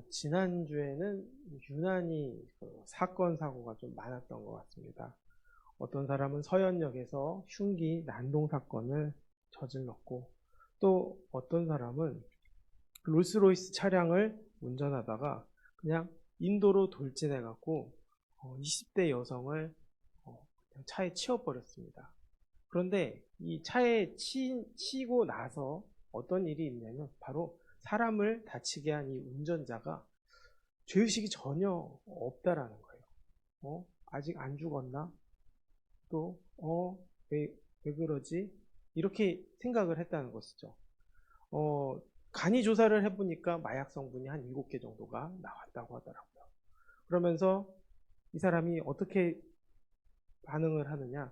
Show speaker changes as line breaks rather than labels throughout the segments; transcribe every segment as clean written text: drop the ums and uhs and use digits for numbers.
지난주에는 유난히 사건, 사고가 좀 많았던 것 같습니다. 어떤 사람은 서현역에서 흉기 난동 사건을 저질렀고, 또 어떤 사람은 롤스로이스 차량을 운전하다가 그냥 인도로 돌진해갖고 20대 여성을 그냥 차에 치워버렸습니다. 그런데 이 차에 치고 나서 어떤 일이 있냐면 바로 사람을 다치게 한 이 운전자가 죄의식이 전혀 없다라는 거예요. 아직 안 죽었나? 또, 왜 그러지? 이렇게 생각을 했다는 것이죠. 간이 조사를 해보니까 마약 성분이 한 7개 정도가 나왔다고 하더라고요. 그러면서 이 사람이 어떻게 반응을 하느냐?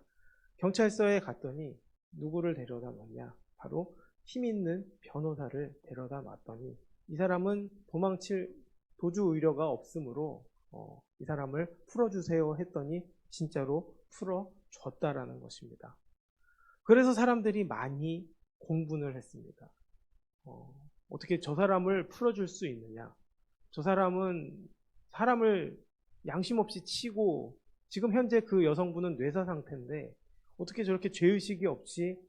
경찰서에 갔더니 누구를 데려다 놨냐? 바로 힘 있는 변호사를 데려다 놨더니 이 사람은 도망칠 도주 의료가 없으므로 이 사람을 풀어주세요 했더니 진짜로 풀어줬다라는 것입니다. 그래서 사람들이 많이 공분을 했습니다. 어떻게 저 사람을 풀어줄 수 있느냐? 저 사람은 사람을 양심 없이 치고 지금 현재 그 여성분은 뇌사 상태인데 어떻게 저렇게 죄의식이 없이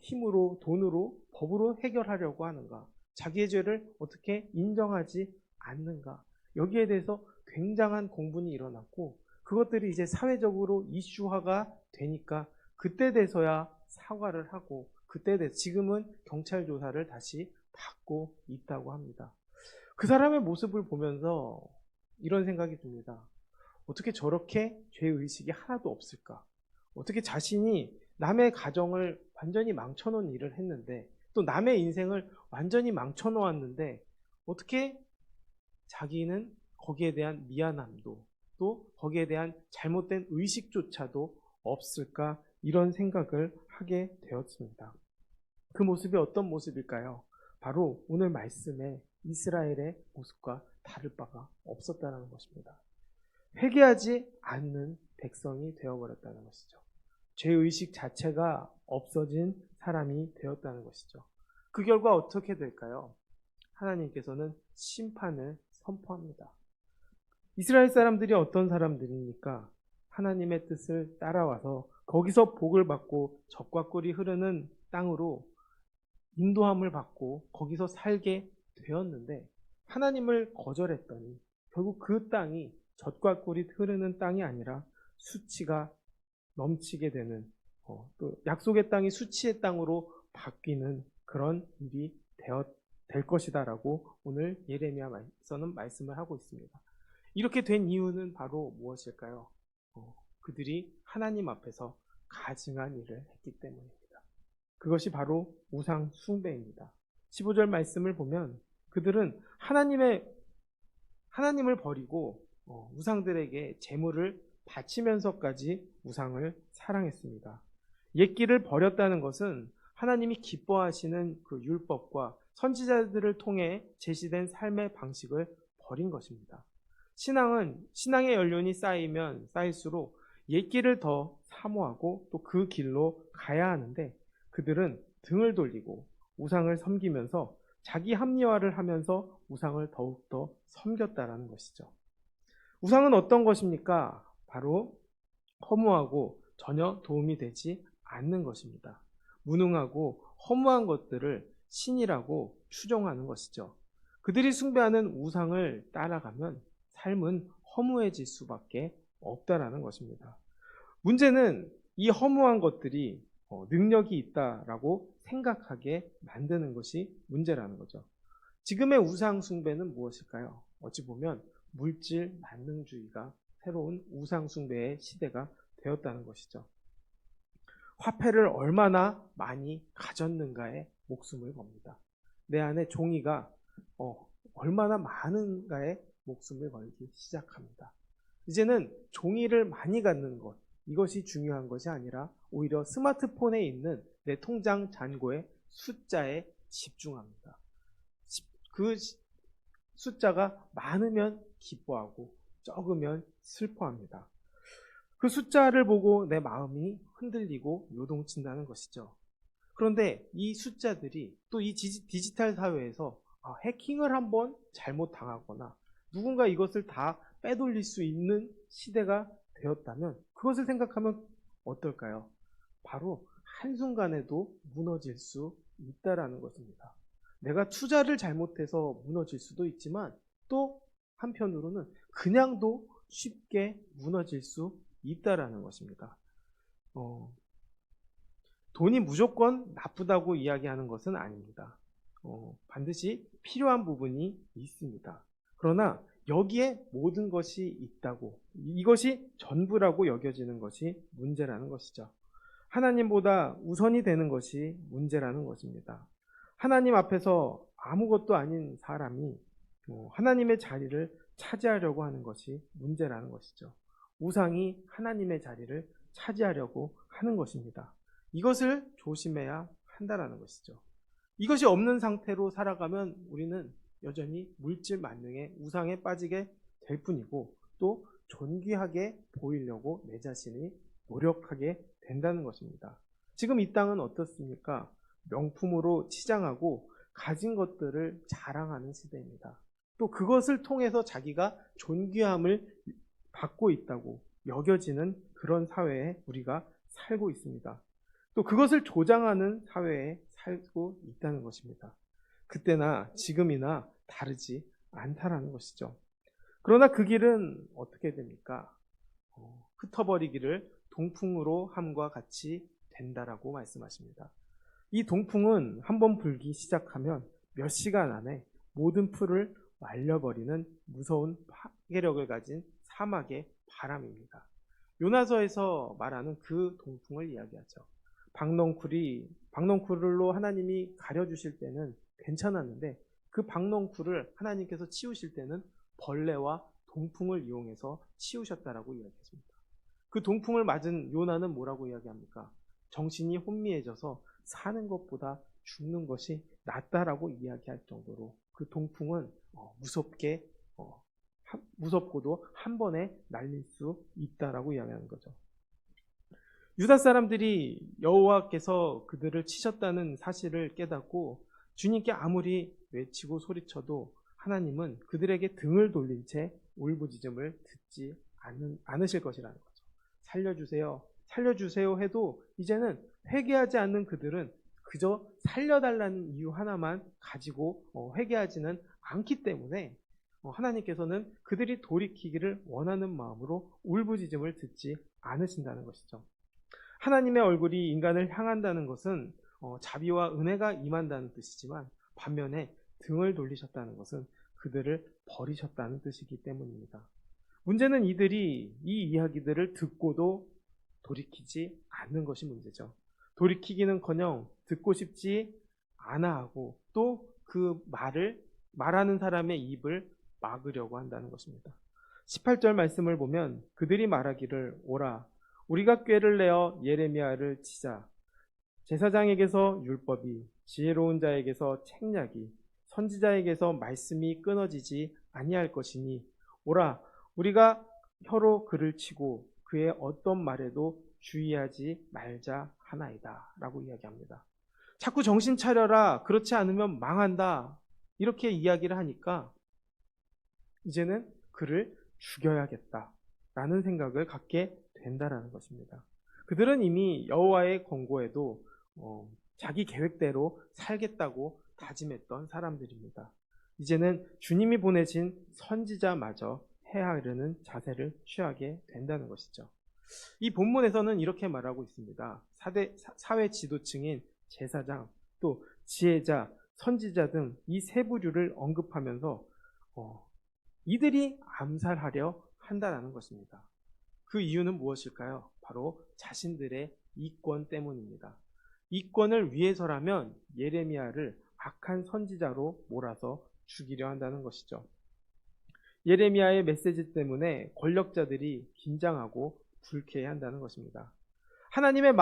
힘으로 돈으로 법으로 해결하려고 하는가? 자기의 죄를 어떻게 인정하지 않는가? 여기에 대해서 굉장한 공분이 일어났고 그것들이 이제 사회적으로 이슈화가 되니까 그때 돼서야 사과를 하고 그때 돼서 지금은 경찰 조사를 다시 받고 있다고 합니다. 그 사람의 모습을 보면서 이런 생각이 듭니다. 어떻게 저렇게 죄의식이 하나도 없을까? 어떻게 자신이 남의 가정을 완전히 망쳐놓은 일을 했는데 또 남의 인생을 완전히 망쳐놓았는데 어떻게 자기는 거기에 대한 미안함도 또 거기에 대한 잘못된 의식조차도 없을까 이런 생각을 하게 되었습니다. 그 모습이 어떤 모습일까요? 바로 오늘 말씀에 이스라엘의 모습과 다를 바가 없었다는 것입니다. 회개하지 않는 백성이 되어버렸다는 것이죠. 죄의식 자체가 없어진 사람이 되었다는 것이죠. 그 결과 어떻게 될까요? 하나님께서는 심판을 선포합니다. 이스라엘 사람들이 어떤 사람들입니까? 하나님의 뜻을 따라와서 거기서 복을 받고 젖과 꿀이 흐르는 땅으로 인도함을 받고 거기서 살게 되었는데 하나님을 거절했더니 결국 그 땅이 젖과 꿀이 흐르는 땅이 아니라 수치가 넘치게 되는 또 약속의 땅이 수치의 땅으로 바뀌는 그런 일이 될 것이다라고 오늘 예레미야서는 말씀을 하고 있습니다. 이렇게 된 이유는 바로 무엇일까요? 그들이 하나님 앞에서 가증한 일을 했기 때문입니다. 그것이 바로 우상 숭배입니다. 15절 말씀을 보면 그들은 하나님을 버리고 우상들에게 제물을 바치면서까지 우상을 사랑했습니다. 옛길을 버렸다는 것은 하나님이 기뻐하시는 그 율법과 선지자들을 통해 제시된 삶의 방식을 버린 것입니다. 신앙의 연륜이 쌓이면 쌓일수록 옛길을 더 사모하고 또 그 길로 가야 하는데 그들은 등을 돌리고 우상을 섬기면서 자기 합리화를 하면서 우상을 더욱더 섬겼다라는 것이죠. 우상은 어떤 것입니까? 바로 허무하고 전혀 도움이 되지 않는 것입니다. 무능하고 허무한 것들을 신이라고 추종하는 것이죠. 그들이 숭배하는 우상을 따라가면 삶은 허무해질 수밖에 없다라는 것입니다. 문제는 이 허무한 것들이 능력이 있다라고 생각하게 만드는 것이 문제라는 거죠. 지금의 우상 숭배는 무엇일까요? 어찌 보면 물질 만능주의가 새로운 우상 숭배의 시대가 되었다는 것이죠. 화폐를 얼마나 많이 가졌는가에 목숨을 겁니다. 내 안에 종이가 얼마나 많은가에 목숨을 걸기 시작합니다. 이제는 종이를 많이 갖는 것, 이것이 중요한 것이 아니라 오히려 스마트폰에 있는 내 통장 잔고의 숫자에 집중합니다. 그 숫자가 많으면 기뻐하고 적으면 슬퍼합니다. 그 숫자를 보고 내 마음이 흔들리고 요동친다는 것이죠. 그런데 이 숫자들이 또 이 디지털 사회에서 해킹을 한번 잘못당하거나 누군가 이것을 다 빼돌릴 수 있는 시대가 되었다면 그것을 생각하면 어떨까요? 바로 한순간에도 무너질 수 있다라는 것입니다. 내가 투자를 잘못해서 무너질 수도 있지만 또 한편으로는 그냥도 쉽게 무너질 수 있다라는 것입니다. 돈이 무조건 나쁘다고 이야기하는 것은 아닙니다. 반드시 필요한 부분이 있습니다. 그러나 여기에 모든 것이 있다고, 이것이 전부라고 여겨지는 것이 문제라는 것이죠. 하나님보다 우선이 되는 것이 문제라는 것입니다. 하나님 앞에서 아무것도 아닌 사람이 하나님의 자리를 차지하려고 하는 것이 문제라는 것이죠. 우상이 하나님의 자리를 차지하려고 하는 것입니다. 이것을 조심해야 한다라는 것이죠. 이것이 없는 상태로 살아가면 우리는 여전히 물질 만능의 우상에 빠지게 될 뿐이고 또 존귀하게 보이려고 내 자신이 노력하게 된다는 것입니다. 지금 이 땅은 어떻습니까? 명품으로 치장하고 가진 것들을 자랑하는 시대입니다. 또 그것을 통해서 자기가 존귀함을 받고 있다고 여겨지는 그런 사회에 우리가 살고 있습니다. 또 그것을 조장하는 사회에 살고 있다는 것입니다. 그때나 지금이나 다르지 않다라는 것이죠. 그러나 그 길은 어떻게 됩니까? 흩어버리기를 동풍으로 함과 같이 된다라고 말씀하십니다. 이 동풍은 한번 불기 시작하면 몇 시간 안에 모든 풀을 말려버리는 무서운 파괴력을 가진 사막의 바람입니다. 요나서에서 말하는 그 동풍을 이야기하죠. 박넝쿨로 하나님이 가려주실 때는 괜찮았는데 그 박넝쿨을 하나님께서 치우실 때는 벌레와 동풍을 이용해서 치우셨다라고 이야기했습니다. 그 동풍을 맞은 요나는 뭐라고 이야기합니까? 정신이 혼미해져서 사는 것보다 죽는 것이 낫다라고 이야기할 정도로 그 동풍은 무섭고도 한 번에 날릴 수 있다라고 이야기하는 거죠. 유다 사람들이 여호와께서 그들을 치셨다는 사실을 깨닫고 주님께 아무리 외치고 소리쳐도 하나님은 그들에게 등을 돌린 채 울부짖음을 듣지 않으실 것이라는 거죠. 살려주세요, 살려주세요 해도 이제는 회개하지 않는 그들은 그저 살려달라는 이유 하나만 가지고 회개하지는 않기 때문에 하나님께서는 그들이 돌이키기를 원하는 마음으로 울부짖음을 듣지 않으신다는 것이죠. 하나님의 얼굴이 인간을 향한다는 것은 자비와 은혜가 임한다는 뜻이지만 반면에 등을 돌리셨다는 것은 그들을 버리셨다는 뜻이기 때문입니다. 문제는 이들이 이 이야기들을 듣고도 돌이키지 않는 것이 문제죠. 돌이키기는커녕 듣고 싶지 않아 하고 또 그 말하는 사람의 입을 막으려고 한다는 것입니다. 18절 말씀을 보면 그들이 말하기를 오라 우리가 꾀를 내어 예레미야를 치자 제사장에게서 율법이 지혜로운 자에게서 책략이 선지자에게서 말씀이 끊어지지 아니할 것이니 오라 우리가 혀로 그를 치고 그의 어떤 말에도 주의하지 말자 하나이다 라고 이야기합니다. 자꾸 정신 차려라 그렇지 않으면 망한다 이렇게 이야기를 하니까 이제는 그를 죽여야겠다 라는 생각을 갖게 된다라는 것입니다. 그들은 이미 여호와의 권고에도 자기 계획대로 살겠다고 다짐했던 사람들입니다. 이제는 주님이 보내신 선지자마저 해하려는 자세를 취하게 된다는 것이죠. 이 본문에서는 이렇게 말하고 있습니다. 사회 지도층인 제사장, 또 지혜자, 선지자 등 이 세 부류를 언급하면서 이들이 암살하려 한다는 것입니다. 그 이유는 무엇일까요? 바로 자신들의 이권 때문입니다. 이권을 위해서라면 예레미야를 악한 선지자로 몰아서 죽이려 한다는 것이죠. 예레미야의 메시지 때문에 권력자들이 긴장하고 불쾌해한다는 것입니다. 하나님의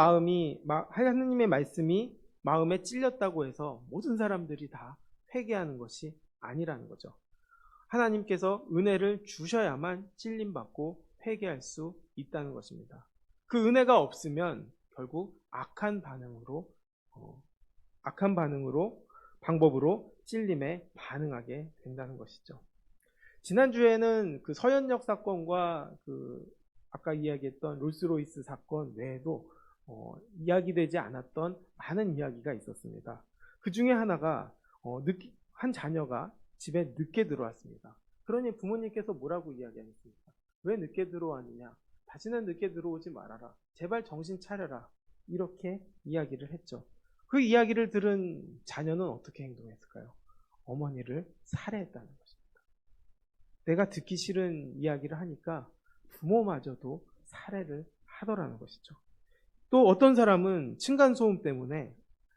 말씀이 마음에 찔렸다고 해서 모든 사람들이 다 회개하는 것이 아니라는 거죠. 하나님께서 은혜를 주셔야만 찔림받고 회개할 수 있다는 것입니다. 그 은혜가 없으면 결국 악한 방법으로 찔림에 반응하게 된다는 것이죠. 지난주에는 그 서현역 사건과 그 아까 이야기했던 롤스로이스 사건 외에도 이야기되지 않았던 많은 이야기가 있었습니다. 그 중에 하나가 한 자녀가 집에 늦게 들어왔습니다. 그러니 부모님께서 뭐라고 이야기하셨습니까? 왜 늦게 들어왔느냐? 다시는 늦게 들어오지 말아라. 제발 정신 차려라. 이렇게 이야기를 했죠. 그 이야기를 들은 자녀는 어떻게 행동했을까요? 어머니를 살해했다는 것입니다. 내가 듣기 싫은 이야기를 하니까 부모마저도 살해를 하더라는 것이죠. 또 어떤 사람은 층간소음 때문에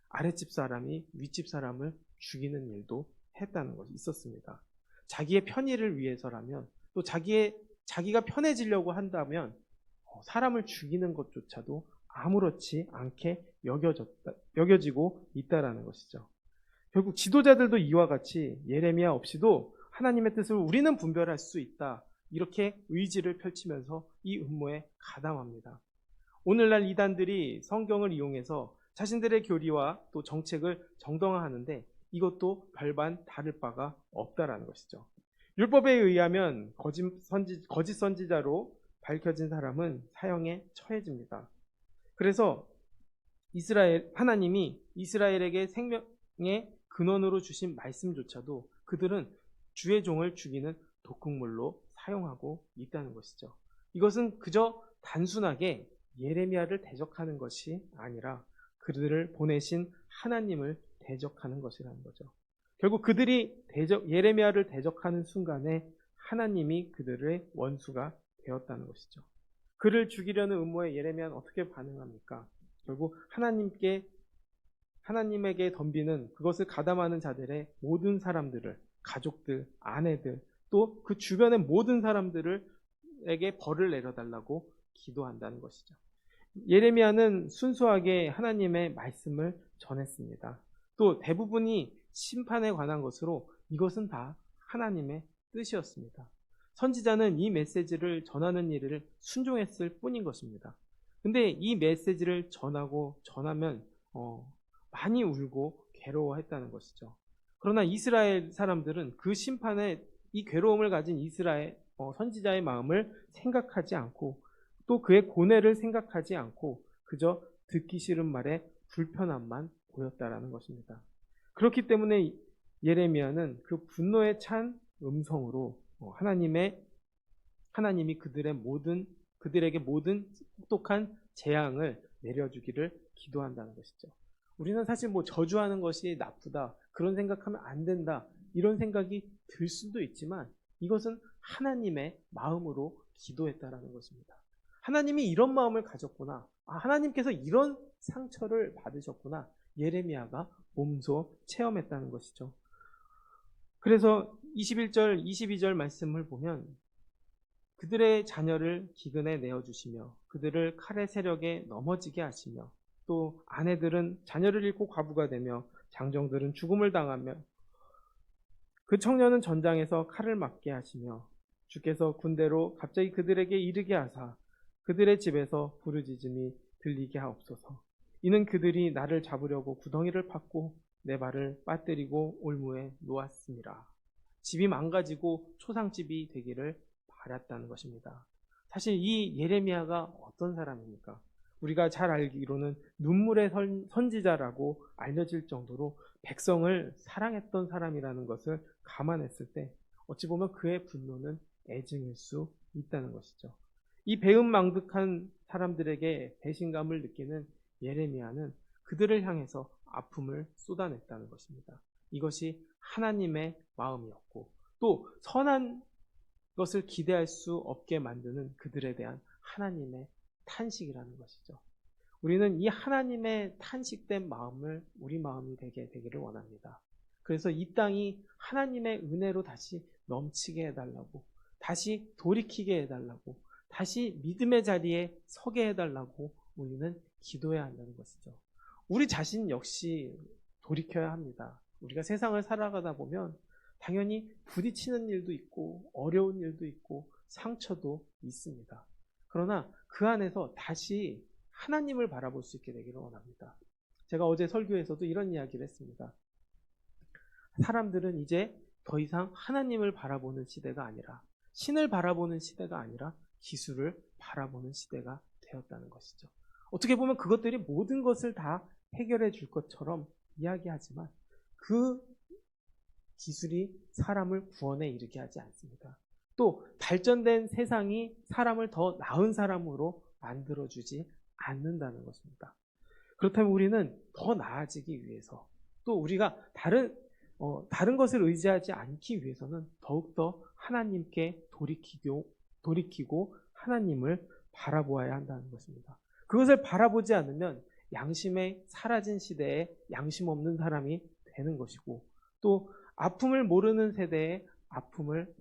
아랫집 사람이 윗집 사람을 죽이는 일도 했다는 것이 있었습니다. 자기의 편의를 위해서라면 또 자기가 편해지려고 한다면 사람을 죽이는 것조차도 아무렇지 않게 여겨지고 있다라는 것이죠. 결국 지도자들도 이와 같이 예레미야 없이도 하나님의 뜻을 우리는 분별할 수 있다. 이렇게 의지를 펼치면서 이 음모에 가담합니다. 오늘날 이단들이 성경을 이용해서 자신들의 교리와 또 정책을 정당화하는데 이것도 별반 다를 바가 없다라는 것이죠. 율법에 의하면 거짓 선지자로 밝혀진 사람은 사형에 처해집니다. 그래서 하나님이 이스라엘에게 생명의 근원으로 주신 말씀조차도 그들은 주의 종을 죽이는 독극물로 사용하고 있다는 것이죠. 이것은 그저 단순하게 예레미야를 대적하는 것이 아니라 그들을 보내신 하나님을 대적하는 것이라는 거죠. 결국 그들이 예레미야를 대적하는 순간에 하나님이 그들의 원수가 되었다는 것이죠. 그를 죽이려는 음모에 예레미야는 어떻게 반응합니까? 결국 하나님에게 덤비는 그것을 가담하는 자들의 모든 사람들을, 가족들, 아내들, 또 그 주변의 모든 사람들에게 벌을 내려달라고 기도한다는 것이죠. 예레미야는 순수하게 하나님의 말씀을 전했습니다. 또 대부분이 심판에 관한 것으로 이것은 다 하나님의 뜻이었습니다. 선지자는 이 메시지를 전하는 일을 순종했을 뿐인 것입니다. 근데 이 메시지를 전하면 많이 울고 괴로워했다는 것이죠. 그러나 이스라엘 사람들은 그 심판에 이 괴로움을 가진 이스라엘 선지자의 마음을 생각하지 않고 또 그의 고뇌를 생각하지 않고 그저 듣기 싫은 말에 불편함만 보였다라는 것입니다. 그렇기 때문에 예레미야는 그 분노에 찬 음성으로 하나님이 그들에게 모든 혹독한 재앙을 내려주기를 기도한다는 것이죠. 우리는 사실 저주하는 것이 나쁘다, 그런 생각하면 안 된다, 이런 생각이 들 수도 있지만 이것은 하나님의 마음으로 기도했다라는 것입니다. 하나님이 이런 마음을 가졌구나, 하나님께서 이런 상처를 받으셨구나, 예레미야가 몸소 체험했다는 것이죠. 그래서 21절, 22절 말씀을 보면 그들의 자녀를 기근에 내어주시며 그들을 칼의 세력에 넘어지게 하시며 또 아내들은 자녀를 잃고 과부가 되며 장정들은 죽음을 당하며 그 청년은 전장에서 칼을 맞게 하시며 주께서 군대로 갑자기 그들에게 이르게 하사 그들의 집에서 부르짖음이 들리게 하옵소서. 이는 그들이 나를 잡으려고 구덩이를 팠고 내 발을 빠뜨리고 올무에 놓았습니다. 집이 망가지고 초상집이 되기를 바랐다는 것입니다. 사실 이 예레미야가 어떤 사람입니까? 우리가 잘 알기로는 눈물의 선지자라고 알려질 정도로 백성을 사랑했던 사람이라는 것을 감안했을 때 어찌 보면 그의 분노는 애증일 수 있다는 것이죠. 이 배은망덕한 사람들에게 배신감을 느끼는 예레미야는 그들을 향해서 아픔을 쏟아냈다는 것입니다. 이것이 하나님의 마음이었고 또 선한 것을 기대할 수 없게 만드는 그들에 대한 하나님의 탄식이라는 것이죠. 우리는 이 하나님의 탄식된 마음을 우리 마음이 되기를 원합니다. 그래서 이 땅이 하나님의 은혜로 다시 넘치게 해달라고, 다시 돌이키게 해달라고, 다시 믿음의 자리에 서게 해달라고 우리는 기도해야 한다는 것이죠. 우리 자신 역시 돌이켜야 합니다. 우리가 세상을 살아가다 보면 당연히 부딪히는 일도 있고 어려운 일도 있고 상처도 있습니다. 그러나 그 안에서 다시 하나님을 바라볼 수 있게 되기를 원합니다. 제가 어제 설교에서도 이런 이야기를 했습니다. 사람들은 이제 더 이상 하나님을 바라보는 시대가 아니라, 신을 바라보는 시대가 아니라 기술을 바라보는 시대가 되었다는 것이죠. 어떻게 보면 그것들이 모든 것을 다 해결해 줄 것처럼 이야기하지만 그 기술이 사람을 구원에 이르게 하지 않습니다. 또 발전된 세상이 사람을 더 나은 사람으로 만들어주지 않는다는 것입니다. 그렇다면 우리는 더 나아지기 위해서, 또 우리가 다른 것을 의지하지 않기 위해서는 더욱더 하나님께 돌이키고 하나님을 바라보아야 한다는 것입니다. 그것을 바라보지 않으면 양심에 사라진 시대에 양심 없는 사람이 되는 것이고, 또 아픔을 모르는 세대에 아픔을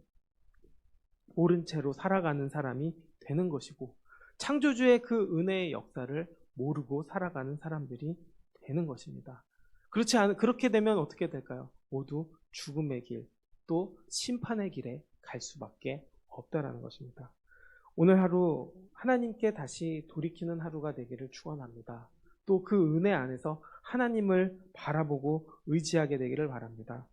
모른 채로 살아가는 사람이 되는 것이고, 창조주의 그 은혜의 역사를 모르고 살아가는 사람들이 되는 것입니다. 그렇게 되면 어떻게 될까요? 모두 죽음의 길, 또 심판의 길에 갈 수밖에 없다라는 것입니다. 오늘 하루 하나님께 다시 돌이키는 하루가 되기를 축원합니다. 또 그 은혜 안에서 하나님을 바라보고 의지하게 되기를 바랍니다.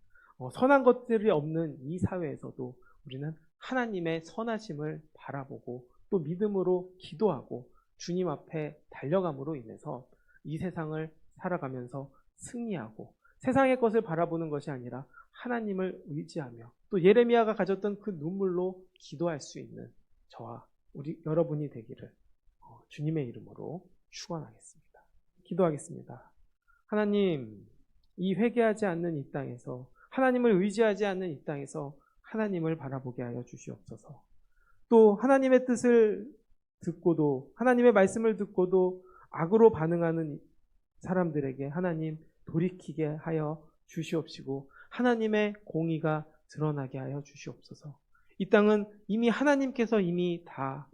선한 것들이 없는 이 사회에서도 우리는 하나님의 선하심을 바라보고 또 믿음으로 기도하고 주님 앞에 달려감으로 인해서 이 세상을 살아가면서 승리하고, 세상의 것을 바라보는 것이 아니라 하나님을 의지하며 또 예레미야가 가졌던 그 눈물로 기도할 수 있는 저와 여러분이 되기를 주님의 이름으로 축원하겠습니다. 기도하겠습니다. 하나님, 이 회개하지 않는 이 땅에서, 하나님을 의지하지 않는 이 땅에서 하나님을 바라보게 하여 주시옵소서. 또 하나님의 뜻을 듣고도, 하나님의 말씀을 듣고도 악으로 반응하는 사람들에게 하나님 돌이키게 하여 주시옵시고, 하나님의 공의가 드러나게 하여 주시옵소서. 이 땅은 이미 하나님께서 이미 다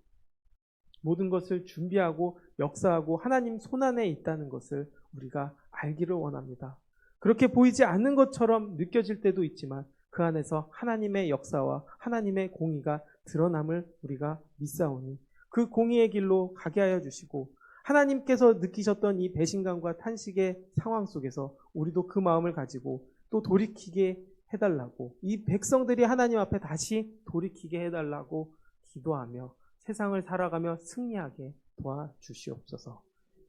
모든 것을 준비하고 역사하고 하나님 손안에 있다는 것을 우리가 알기를 원합니다. 그렇게 보이지 않는 것처럼 느껴질 때도 있지만 그 안에서 하나님의 역사와 하나님의 공의가 드러남을 우리가 믿사오니 그 공의의 길로 가게 하여 주시고, 하나님께서 느끼셨던 이 배신감과 탄식의 상황 속에서 우리도 그 마음을 가지고 또 돌이키게 해달라고, 이 백성들이 하나님 앞에 다시 돌이키게 해달라고 기도하며 세상을 살아가며 승리하게 도와주시옵소서.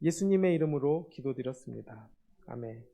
예수님의 이름으로 기도드렸습니다. 아멘.